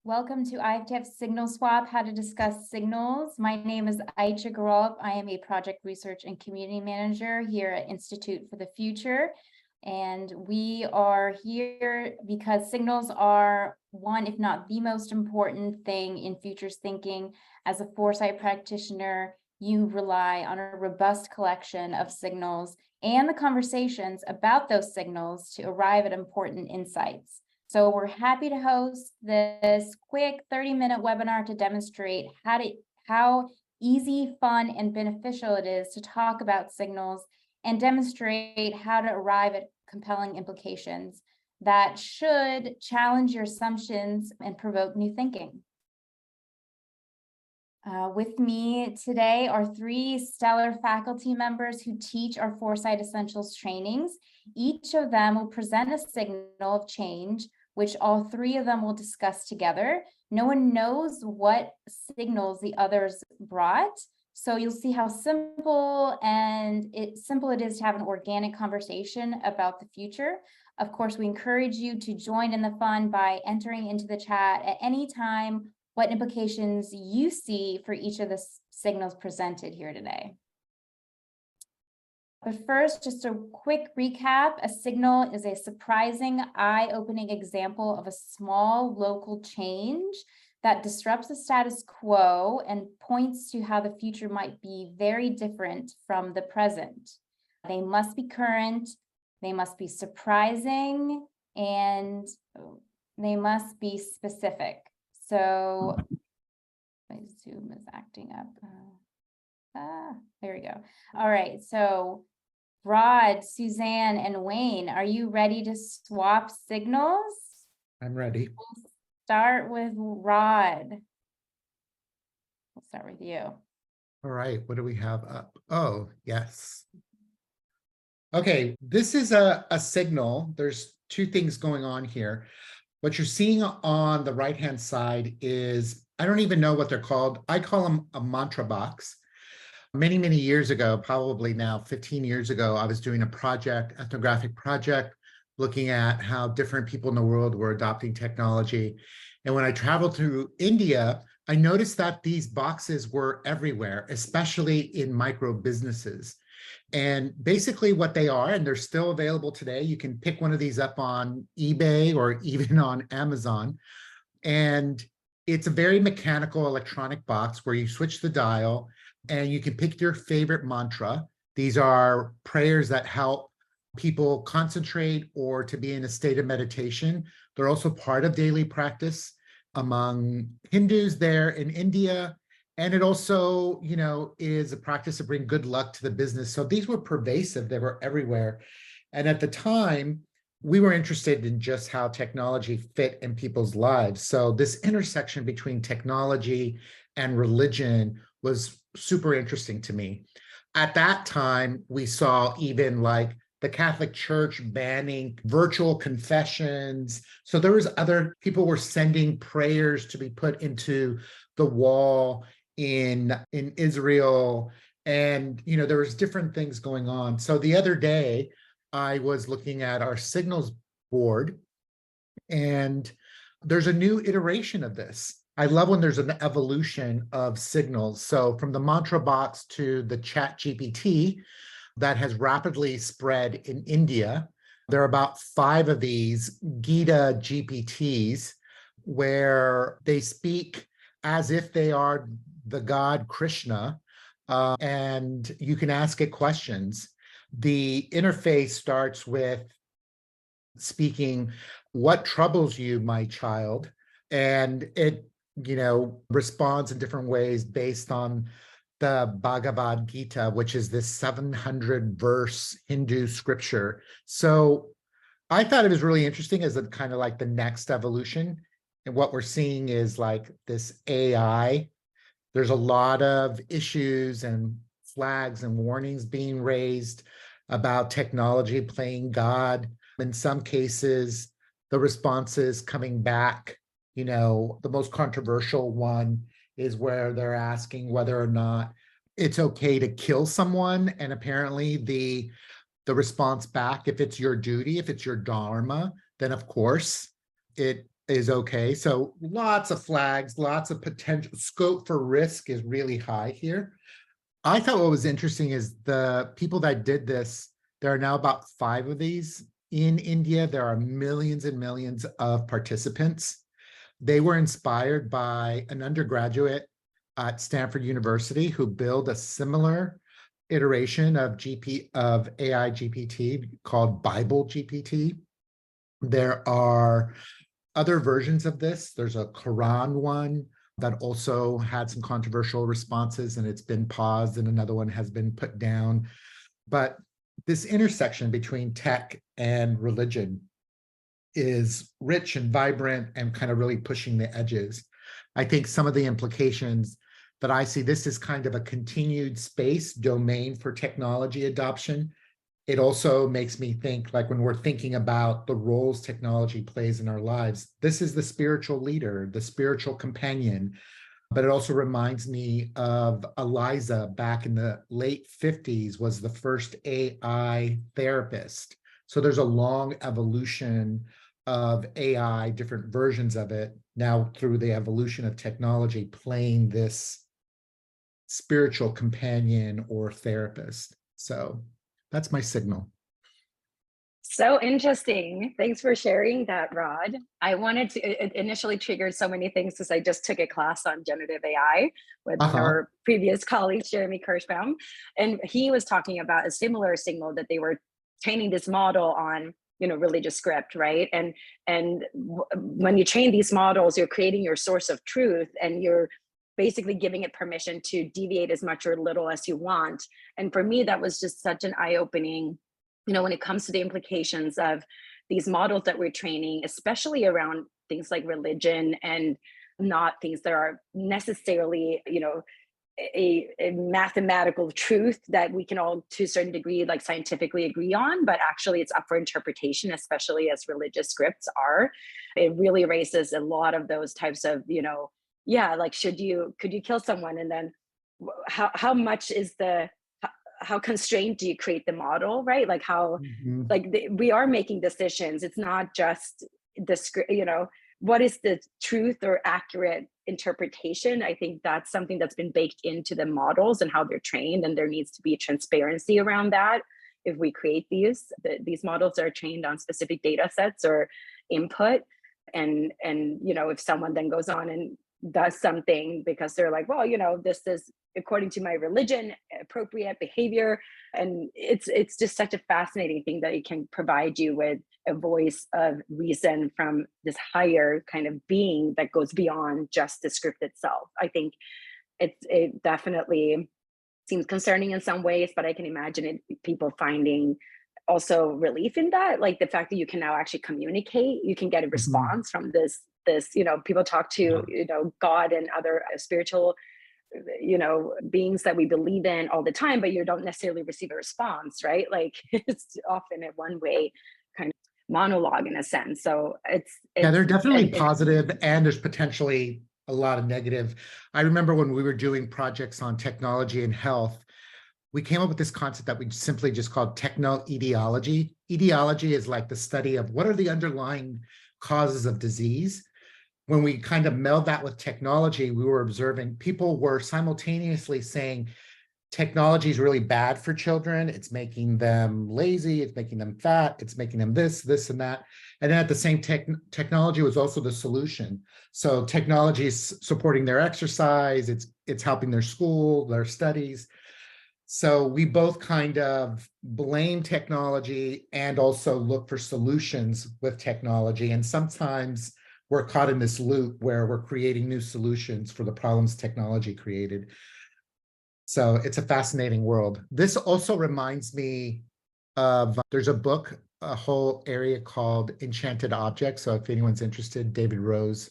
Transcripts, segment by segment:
Welcome to IFTF Signal Swap, how to discuss signals. My name is Aicha Garov. I am a project research and community manager here at Institute for the Future. And we are here because signals are one, if not the most important thing in futures thinking. As a foresight practitioner, you rely on a robust collection of signals and the conversations about those signals to arrive at important insights. So we're happy to host this quick 30-minute webinar to demonstrate how easy, fun, and beneficial it is to talk about signals and demonstrate how to arrive at compelling implications that should challenge your assumptions and provoke new thinking. With me today are three stellar faculty members who teach our Foresight Essentials trainings. Each of them will present a signal of change, which all three of them will discuss together. No one knows what signals the others brought, so you'll see how simple it is to have an organic conversation about the future. Of course, we encourage you to join in the fun by entering into the chat at any time what implications you see for each of the signals presented here today. But first, just a quick recap. A signal is a surprising, eye-opening example of a small local change that disrupts the status quo and points to how the future might be very different from the present. They must be current, they must be surprising, and they must be specific. So my Zoom is acting up. There we go. All right, so Rod, Suzanne, and Wayne, are you ready to swap signals? I'm ready. We'll start with Rod. We'll start with you. All right, what do we have up? Oh, yes. Okay, this is a signal. There's two things going on here. What you're seeing on the right-hand side is, I don't even know what they're called. I call them a mantra box. Many, many years ago, probably now 15 years ago, I was doing a project, ethnographic project, looking at how different people in the world were adopting technology. And when I traveled to India, I noticed that these boxes were everywhere, especially in micro businesses. And basically what they are, and they're still available today, you can pick one of these up on eBay or even on Amazon. And it's a very mechanical electronic box where you switch the dial and you can pick your favorite mantra. These are prayers that help people concentrate or to be in a state of meditation. They're also part of daily practice among Hindus there in India. And it also, is a practice to bring good luck to the business. So these were pervasive, they were everywhere. And at the time, we were interested in just how technology fit in people's lives. So this intersection between technology and religion was super interesting to me. At that time, we saw even like the Catholic Church banning virtual confessions. So there was other people were sending prayers to be put into the wall in Israel. And, there was different things going on. So the other day, I was looking at our signals board, and there's a new iteration of this. I love when there's an evolution of signals. So from the mantra box to the chat GPT that has rapidly spread in India, there are about 5 of these Gita GPTs where they speak as if they are the god Krishna, and you can ask it questions. The interface starts with speaking, "What troubles you, my child?" And it, responds in different ways based on the Bhagavad Gita, which is this 700 verse Hindu scripture. So I thought it was really interesting as a kind of like the next evolution. And what we're seeing is like this AI. There's a lot of issues and flags and warnings being raised about technology playing God. In some cases, the responses coming back, the most controversial one is where they're asking whether or not it's okay to kill someone. And apparently the response back, if it's your duty, if it's your dharma, then of course it is okay. So lots of flags, lots of potential scope for risk is really high here. I thought what was interesting is the people that did this, there are now about 5 of these in India. There are millions and millions of participants. They were inspired by an undergraduate at Stanford University who built a similar iteration of AI GPT called Bible GPT. There are other versions of this. There's a Quran one that also had some controversial responses, and it's been paused, and another one has been put down. But this intersection between tech and religion is rich and vibrant and kind of really pushing the edges. I think some of the implications that I see, this is kind of a continued space domain for technology adoption. It also makes me think, like when we're thinking about the roles technology plays in our lives, this is the spiritual leader, the spiritual companion. But it also reminds me of Eliza back in the late 50s was the first AI therapist. So there's a long evolution of AI, different versions of it, now through the evolution of technology playing this spiritual companion or therapist. So that's my signal. So interesting. Thanks for sharing that, Rod. I wanted to, it initially triggered so many things because I just took a class on generative AI with our previous colleague, Jeremy Kirschbaum. And he was talking about a similar signal that they were training this model on, religious script, right? And when you train these models, you're creating your source of truth and you're basically giving it permission to deviate as much or little as you want. And for me, that was just such an eye-opening, when it comes to the implications of these models that we're training, especially around things like religion and not things that are necessarily, a mathematical truth that we can all to a certain degree like scientifically agree on, but actually it's up for interpretation, especially as religious scripts are. It really raises a lot of those types of, like could you kill someone, and then how much is how constrained do you create the model, right? Like how we are making decisions. It's not just the what is the truth or accurate interpretation. I think that's something that's been baked into the models and how they're trained, and there needs to be transparency around that. If we create these models are trained on specific data sets or input, and if someone then goes on and does something because they're like, well, this is according to my religion appropriate behavior, and it's just such a fascinating thing that it can provide you with a voice of reason from this higher kind of being that goes beyond just the script itself. I think it definitely seems concerning in some ways, but I can imagine people finding also relief in that, like the fact that you can now actually communicate, you can get a response from this people talk to God and other spiritual beings that we believe in all the time, but you don't necessarily receive a response, right? Like it's often a one-way kind of monologue in a sense. So it's they're definitely positive, and there's potentially a lot of negative. I remember when we were doing projects on technology and health, we came up with this concept that we simply just called techno-etiology. Etiology is like the study of what are the underlying causes of disease. When we kind of meld that with technology, we were observing people were simultaneously saying technology is really bad for children. It's making them lazy. It's making them fat. It's making them this, and that. And then at the same technology was also the solution. So technology is supporting their exercise. It's helping their school, their studies. So we both kind of blame technology and also look for solutions with technology. And sometimes we're caught in this loop where we're creating new solutions for the problems technology created. So it's a fascinating world. This also reminds me of, there's a book, a whole area called Enchanted Objects. So if anyone's interested, David Rose,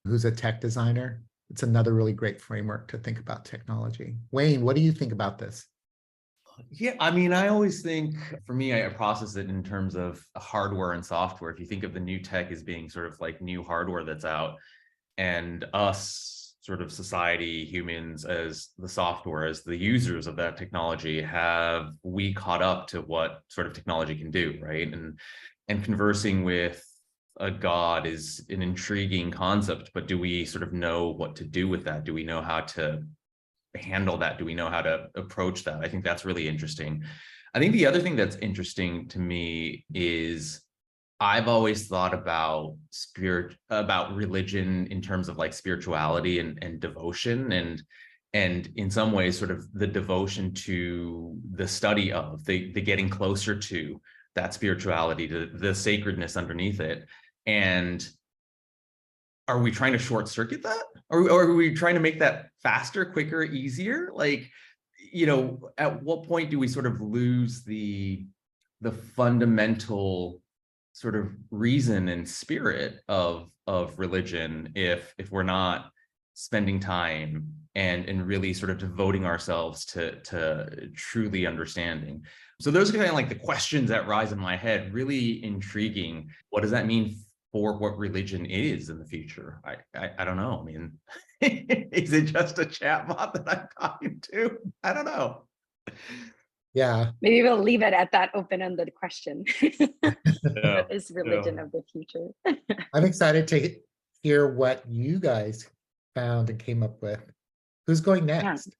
who's a tech designer, it's another really great framework to think about technology. Wayne, what do you think about this? Yeah, I mean, I always think, for me, I process it in terms of hardware and software. If you think of the new tech as being sort of like new hardware that's out, and us, sort of society, humans, as the software, as the users of that technology, have we caught up to what sort of technology can do, right? And conversing with a God is an intriguing concept, but do we sort of know what to do with that? Do we know how to handle that? Do we know how to approach that? I think that's really interesting. I think the other thing that's interesting to me is I've always thought about about religion in terms of like spirituality and devotion, and in some ways sort of the devotion to the study of the getting closer to that spirituality, to the sacredness underneath it. And are we trying to short circuit that? Or are we trying to make that faster, quicker, easier? Like, you know, at what point do we sort of lose the fundamental sort of reason and spirit of religion if we're not spending time and really sort of devoting ourselves to truly understanding? So those are kind of like the questions that rise in my head. Really intriguing. What does that mean for what religion is in the future? I don't know. I mean, is it just a chatbot that I'm talking to? I don't know. Yeah. Maybe we'll leave it at that open-ended question. Yeah, What is religion of the future? I'm excited to hear what you guys found and came up with. Who's going next?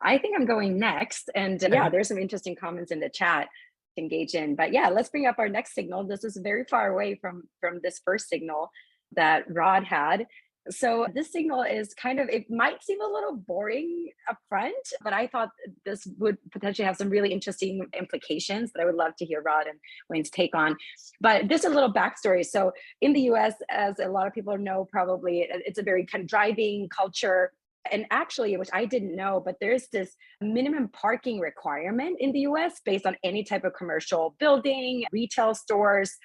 I think I'm going next. And yeah, there's some interesting comments in the chat to engage in. But yeah, let's bring up our next signal. This is very far away from this first signal that Rod had. So this signal is kind of, it might seem a little boring up front, but I thought this would potentially have some really interesting implications that I would love to hear Rod and Wayne's take on. But this is a little backstory. So in the US, as a lot of people know, probably it's a very kind of driving culture. And actually, which I didn't know, but there's this minimum parking requirement in the US based on any type of commercial building, retail stores.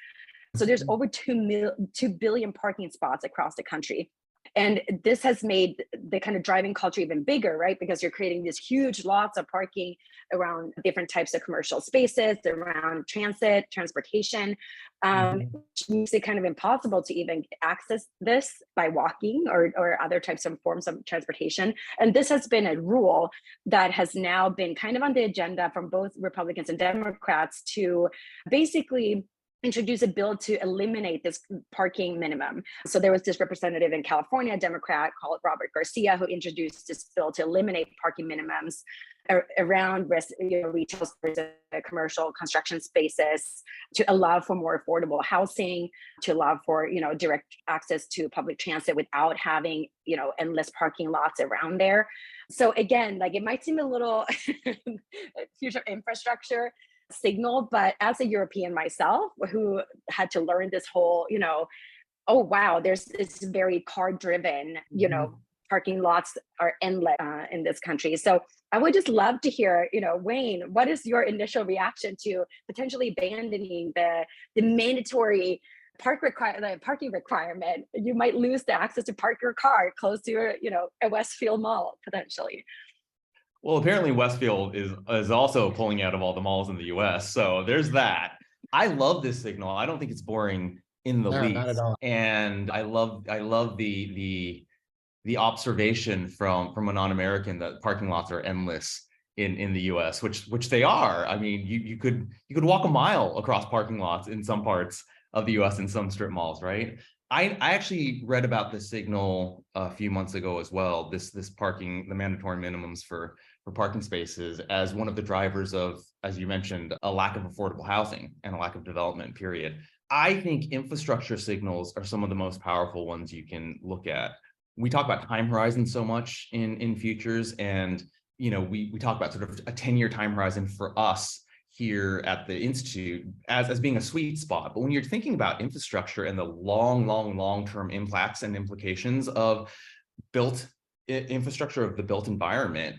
So there's over 2 billion parking spots across the country. And this has made the kind of driving culture even bigger, right? Because you're creating these huge lots of parking around different types of commercial spaces, around transportation, which makes it kind of impossible to even access this by walking or other types of forms of transportation. And this has been a rule that has now been kind of on the agenda from both Republicans and Democrats to basically introduce a bill to eliminate this parking minimum. So there was this representative in California, a Democrat called Robert Garcia, who introduced this bill to eliminate parking minimums around retail stores, commercial construction spaces, to allow for more affordable housing, to allow for direct access to public transit without having endless parking lots around there. So again, like it might seem a little future infrastructure signal, but as a European myself who had to learn this whole, oh wow, there's this very car driven, parking lots are endless in this country. So I would just love to hear, Wayne, what is your initial reaction to potentially abandoning the mandatory parking requirement? You might lose the access to park your car close to a Westfield mall potentially. Well, apparently Westfield is also pulling out of all the malls in the US. So there's that. I love this signal. I don't think it's boring in the least. Not at all. And I love the observation from a non-American that parking lots are endless in the US, which they are. I mean, you could walk a mile across parking lots in some parts of the US in some strip malls, right? I actually read about this signal a few months ago as well, this parking, the mandatory minimums for parking spaces as one of the drivers of, as you mentioned, a lack of affordable housing and a lack of development, period. I think infrastructure signals are some of the most powerful ones you can look at. We talk about time horizons so much in futures, and we talk about sort of a 10-year time horizon for us here at the Institute as being a sweet spot. But when you're thinking about infrastructure and the long-term impacts and implications of built infrastructure, of the built environment,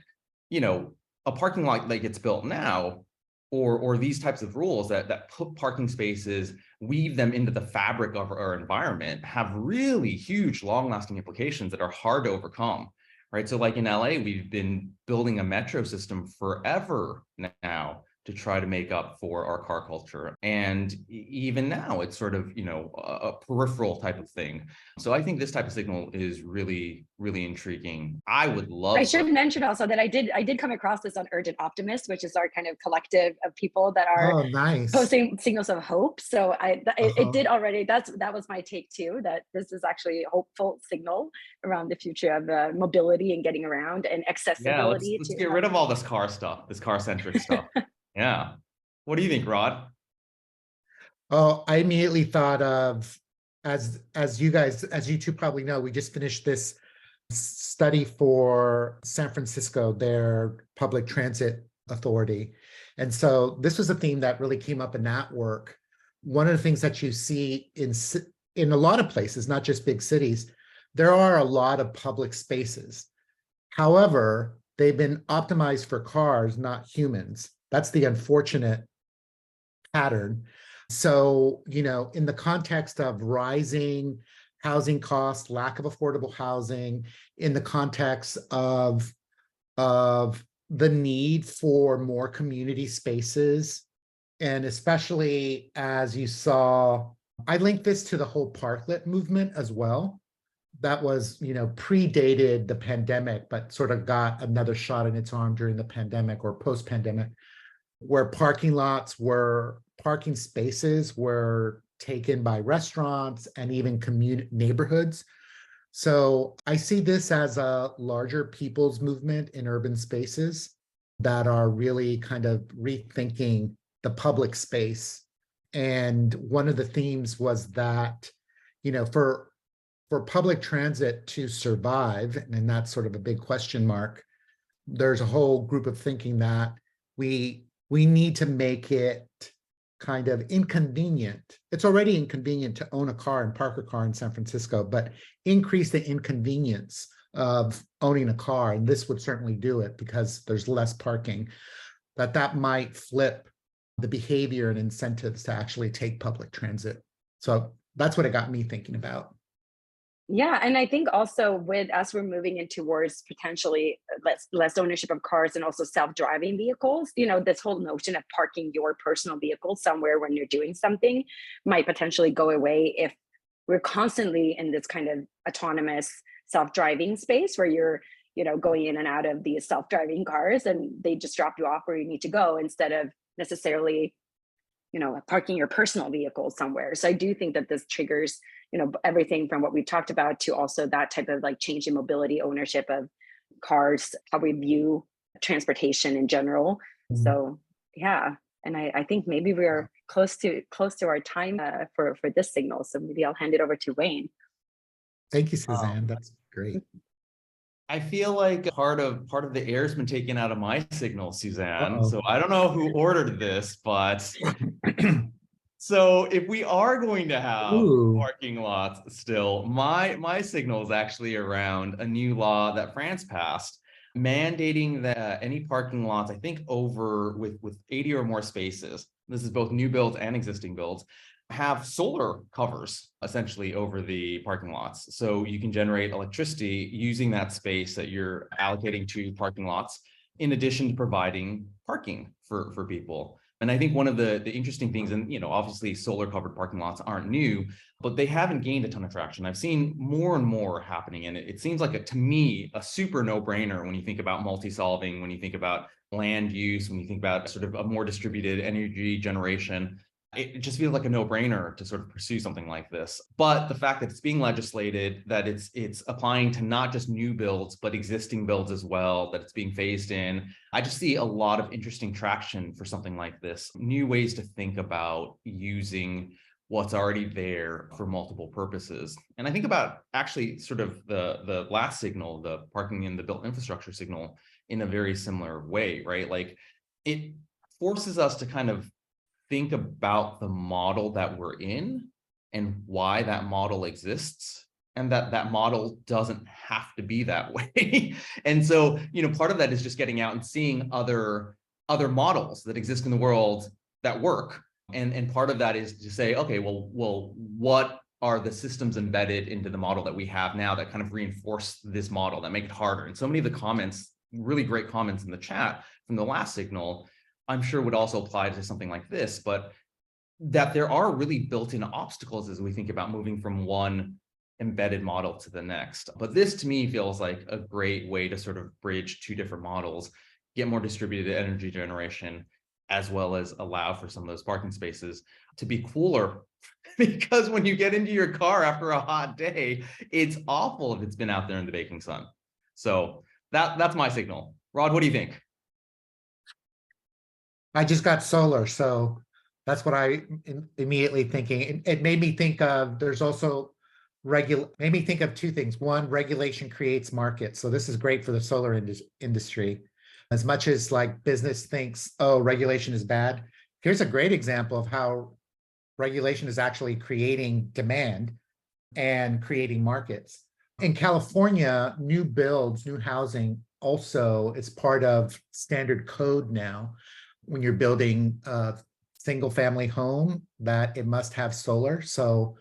a parking lot that gets built now, or these types of rules that put parking spaces, weave them into the fabric of our environment, have really huge, long-lasting implications that are hard to overcome, right? So like in LA, we've been building a metro system forever now to try to make up for our car culture. And even now, it's sort of, a peripheral type of thing. So I think this type of signal is really, really intriguing. I would love. I should mention also that I did come across this on Urgent Optimist, which is our kind of collective of people that are nice. posting signals of hope. So it did already. That was my take too. That this is actually a hopeful signal around the future of mobility and getting around and accessibility. Yeah, let's get rid of all this car stuff, this car-centric stuff. Yeah. What do you think, Rod? Oh, I immediately thought of, as you two probably know, we just finished this study for San Francisco, their public transit authority. And so this was a theme that really came up in that work. One of the things that you see in a lot of places, not just big cities, there are a lot of public spaces. However, they've been optimized for cars, not humans. That's the unfortunate pattern. So, in the context of rising housing costs, lack of affordable housing, in the context of the need for more community spaces, and especially as you saw, I linked this to the whole parklet movement as well. That was, predated the pandemic, but sort of got another shot in its arm during the pandemic or post-pandemic, where parking spaces were taken by restaurants and even neighborhoods. So I see this as a larger people's movement in urban spaces that are really kind of rethinking the public space. And one of the themes was that, for public transit to survive, and that's sort of a big question mark, there's a whole group of thinking that we need to make it kind of inconvenient. It's already inconvenient to own a car and park a car in San Francisco, but increase the inconvenience of owning a car. And this would certainly do it because there's less parking, that might flip the behavior and incentives to actually take public transit. So that's what it got me thinking about. Yeah, and I think also as we're moving in towards potentially less ownership of cars and also self-driving vehicles, this whole notion of parking your personal vehicle somewhere when you're doing something might potentially go away if we're constantly in this kind of autonomous self-driving space where you're, going in and out of these self-driving cars and they just drop you off where you need to go instead of necessarily, parking your personal vehicle somewhere. So I do think that this triggers everything from what we talked about to also that type of like change in mobility, ownership of cars, how we view transportation in general. Mm-hmm. So yeah, and I think maybe we're close to our time for this signal. So maybe I'll hand it over to Wayne. Thank you, Suzanne. That's great. I feel like part of the air's been taken out of my signal, Suzanne. So I don't know who ordered this, but so if we are going to have parking lots still, my signal is actually around a new law that France passed, mandating that any parking lots, I think over with 80 or more spaces, this is both new builds and existing builds, have solar covers essentially over the parking lots. So you can generate electricity using that space that you're allocating to parking lots, in addition to providing parking for people. And I think one of the interesting things, and obviously solar covered parking lots aren't new, but they haven't gained a ton of traction. I've seen more and more happening, and it seems like to me a super no-brainer when you think about multi-solving, when you think about land use, when you think about sort of a more distributed energy generation. It just feels like a no-brainer to sort of pursue something like this. But the fact that it's being legislated, that it's applying to not just new builds, but existing builds as well, that it's being phased in, I just see a lot of interesting traction for something like this. New ways to think about using what's already there for multiple purposes. And I think about actually sort of the last signal, the parking in the built infrastructure signal, in a very similar way, right? Like it forces us to kind of think about the model that we're in and why that model exists, and that model doesn't have to be that way. And so, part of that is just getting out and seeing other models that exist in the world that work. And part of that is to say, okay, well, what are the systems embedded into the model that we have now that kind of reinforce this model, that make it harder? And so many of the comments, really great comments in the chat from the last signal, I'm sure would also apply to something like this, but that there are really built-in obstacles as we think about moving from one embedded model to the next. But this to me feels like a great way to sort of bridge two different models, get more distributed energy generation, as well as allow for some of those parking spaces to be cooler. Because when you get into your car after a hot day, it's awful if it's been out there in the baking sun. So that's my signal. Rod, what do you think? I just got solar, so that's what I immediately thinking. It made me think of, there's also made me think of two things. One, regulation creates markets. So this is great for the solar industry. As much as like business thinks, oh, regulation is bad. Here's a great example of how regulation is actually creating demand and creating markets. In California, new builds, new housing, also it's part of standard code now. When you're building a single family home, that it must have solar. So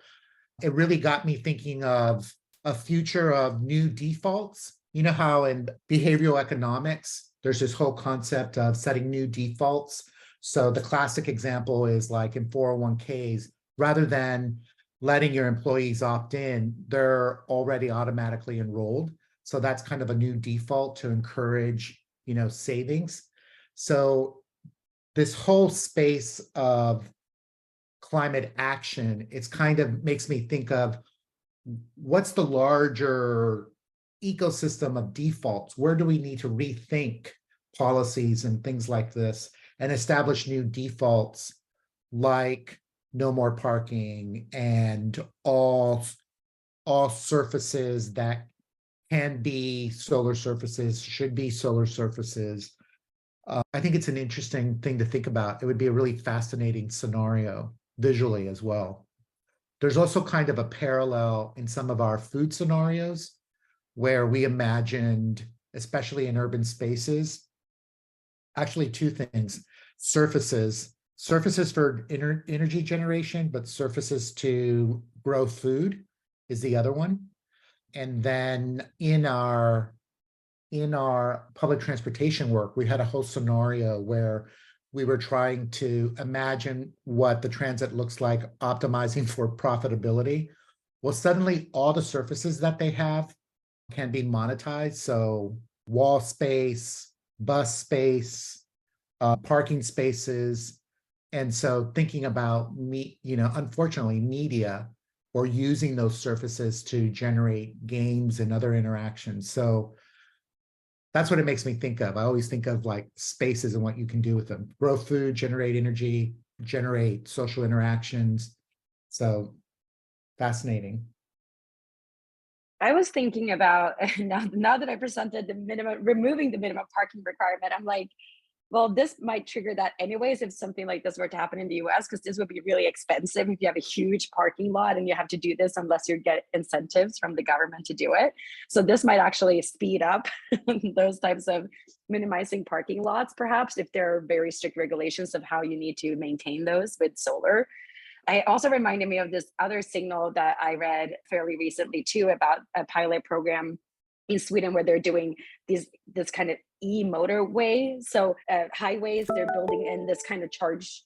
it really got me thinking of a future of new defaults. You know how in behavioral economics, there's this whole concept of setting new defaults. So the classic example is like in 401ks, rather than letting your employees opt in, they're already automatically enrolled. So that's kind of a new default to encourage, savings. So this whole space of climate action, it's kind of makes me think of what's the larger ecosystem of defaults? Where do we need to rethink policies and things like this and establish new defaults like no more parking and all surfaces that can be solar surfaces, should be solar surfaces. I think it's an interesting thing to think about. It would be a really fascinating scenario visually as well. There's also kind of a parallel in some of our food scenarios where we imagined, especially in urban spaces, actually two things: surfaces for energy generation, but surfaces to grow food is the other one. And then in our public transportation work, we had a whole scenario where we were trying to imagine what the transit looks like, optimizing for profitability. Well, suddenly all the surfaces that they have can be monetized. So wall space, bus space, parking spaces. And so thinking about unfortunately media or using those surfaces to generate games and other interactions. So that's what it makes me think of. I always think of like spaces and what you can do with them. Grow food, generate energy, generate social interactions. So fascinating. I was thinking about now that I presented removing the minimum parking requirement, I'm like, well, this might trigger that anyways if something like this were to happen in the US, because this would be really expensive if you have a huge parking lot and you have to do this unless you get incentives from the government to do it. So this might actually speed up those types of minimizing parking lots, perhaps, if there are very strict regulations of how you need to maintain those with solar. It also reminded me of this other signal that I read fairly recently too, about a pilot program in Sweden where they're doing this kind of e-motorway. So highways, they're building in this kind of charge.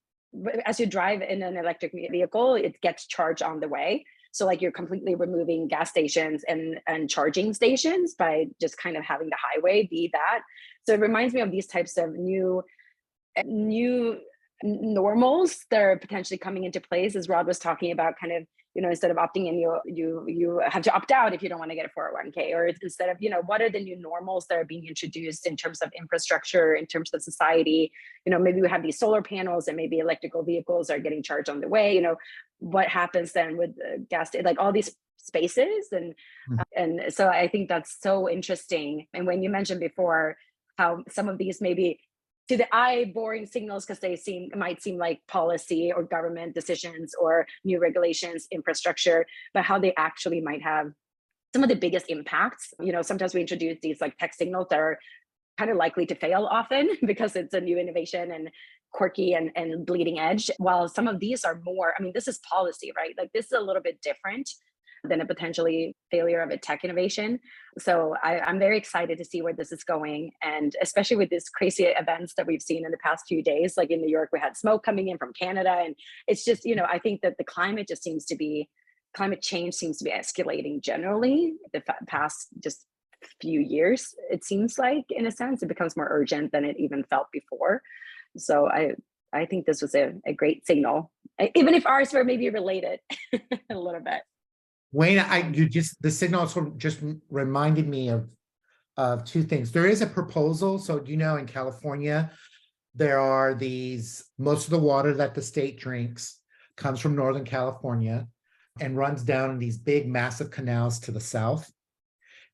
As you drive in an electric vehicle, it gets charged on the way. So like you're completely removing gas stations and charging stations by just kind of having the highway be that. So it reminds me of these types of new normals that are potentially coming into place, as Rod was talking about, kind of, instead of opting in, you have to opt out if you don't want to get a 401k, or instead of, what are the new normals that are being introduced in terms of infrastructure, in terms of society. Maybe we have these solar panels and maybe electrical vehicles are getting charged on the way. What happens then with gas, like all these spaces, and so I think that's so interesting. And when you mentioned before how some of these maybe to the eye boring signals because they might seem like policy or government decisions or new regulations, infrastructure, but how they actually might have some of the biggest impacts. Sometimes we introduce these like tech signals that are kind of likely to fail often because it's a new innovation and quirky and bleeding edge, while some of these are more, this is policy, right? Like this is a little bit different. than a potentially failure of a tech innovation. So I'm very excited to see where this is going. And especially with these crazy events that we've seen in the past few days, like in New York, we had smoke coming in from Canada. And it's just, I think that the climate change seems to be escalating generally the past just few years. It seems like, in a sense, it becomes more urgent than it even felt before. So I think this was a great signal, even if ours were maybe related a little bit. Wayne, the signal also just reminded me of two things. There is a proposal. So in California, there are most of the water that the state drinks comes from Northern California and runs down in these big, massive canals to the south.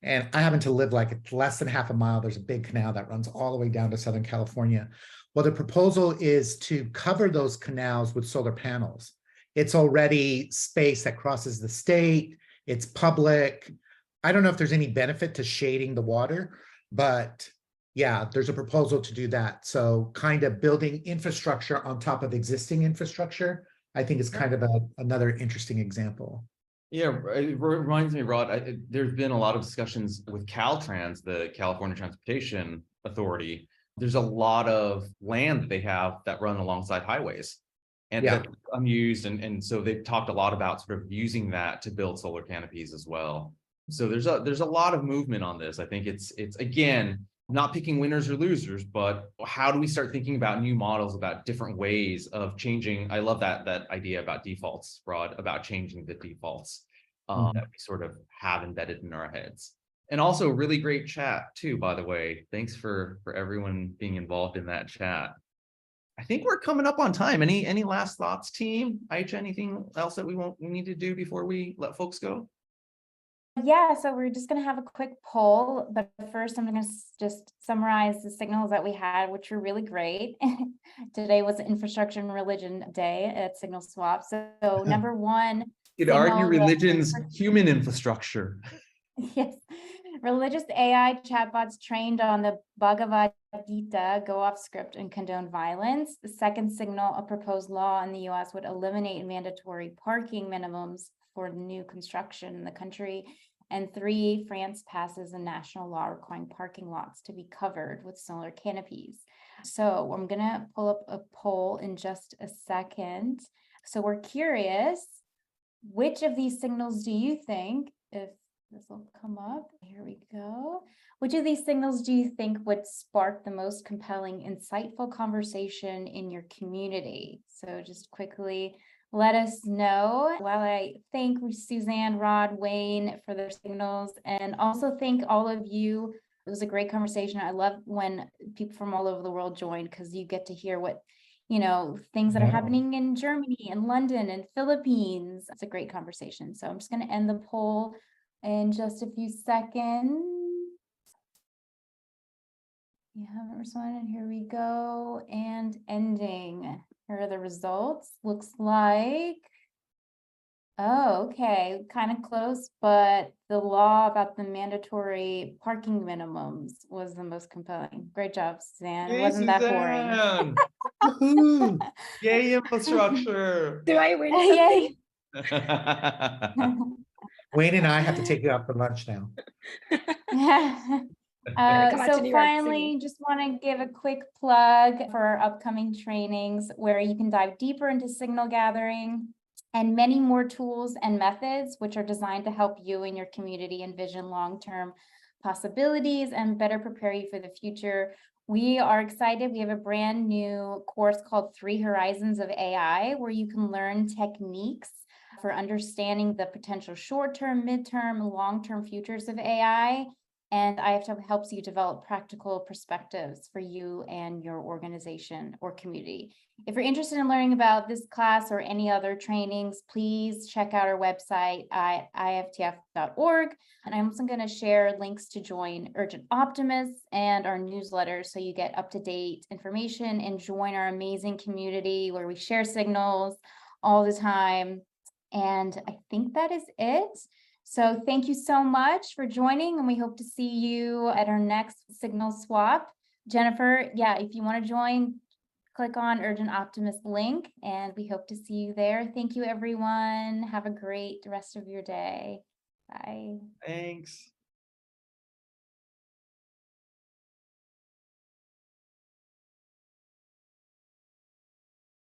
And I happen to live like less than half a mile. There's a big canal that runs all the way down to Southern California. Well, the proposal is to cover those canals with solar panels. It's already space that crosses the state. It's public. I don't know if there's any benefit to shading the water, but yeah, there's a proposal to do that. So kind of building infrastructure on top of existing infrastructure, I think is kind of another interesting example. Yeah, it reminds me, Rod, there's been a lot of discussions with Caltrans, the California Transportation Authority. There's a lot of land that they have that run alongside highways and that's unused. And so they've talked a lot about sort of using that to build solar canopies as well. So there's a lot of movement on this. I think it's again, not picking winners or losers, but how do we start thinking about new models, about different ways of changing? I love that idea about defaults, Rod, about changing the defaults that we sort of have embedded in our heads. And also really great chat too, by the way. Thanks for everyone being involved in that chat. I think we're coming up on time. Any last thoughts, team? Aicha, anything else that we need to do before we let folks go? Yeah, so we're just going to have a quick poll, but first I'm going to just summarize the signals that we had, which were really great. Today was Infrastructure and Religion Day at Signal Swap. So number one, you'd argue religion's human infrastructure. Yes, religious AI chatbots trained on the Bhagavad Gita go off script and condone violence. The second signal, a proposed law in the US would eliminate mandatory parking minimums for new construction in the country. And 3, France passes a national law requiring parking lots to be covered with solar canopies. So I'm going to pull up a poll in just a second. So we're curious, which of these signals do you think, if this will come up, here we go. Which of these signals do you think would spark the most compelling, insightful conversation in your community? So just quickly let us know. While I thank Susanne, Rod, Wayne for their signals, and also thank all of you. It was a great conversation. I love when people from all over the world join because you get to hear what, things that are happening in Germany and London and Philippines. It's a great conversation. So I'm just going to end the poll in just a few seconds. You haven't responded. Here we go. And ending. Here are the results. Looks like, okay, kind of close, but the law about the mandatory parking minimums was the most compelling. Great job, Suzanne. It wasn't that boring. Yay, infrastructure. Do I win Yay. Wayne and I have to take you out for lunch now. So finally, just want to give a quick plug for our upcoming trainings where you can dive deeper into signal gathering and many more tools and methods, which are designed to help you and your community envision long-term possibilities and better prepare you for the future. We are excited. We have a brand new course called 3 Horizons of AI, where you can learn techniques for understanding the potential short-term, mid-term, long-term futures of AI. And IFTF helps you develop practical perspectives for you and your organization or community. If you're interested in learning about this class or any other trainings, please check out our website at iftf.org. And I'm also going to share links to join Urgent Optimists and our newsletter so you get up-to-date information and join our amazing community where we share signals all the time. And I think that is it. So thank you so much for joining, and we hope to see you at our next signal swap. Jennifer, if you want to join, click on Urgent Optimist link, and we hope to see you there. Thank you, everyone. Have a great rest of your day. Bye. Thanks.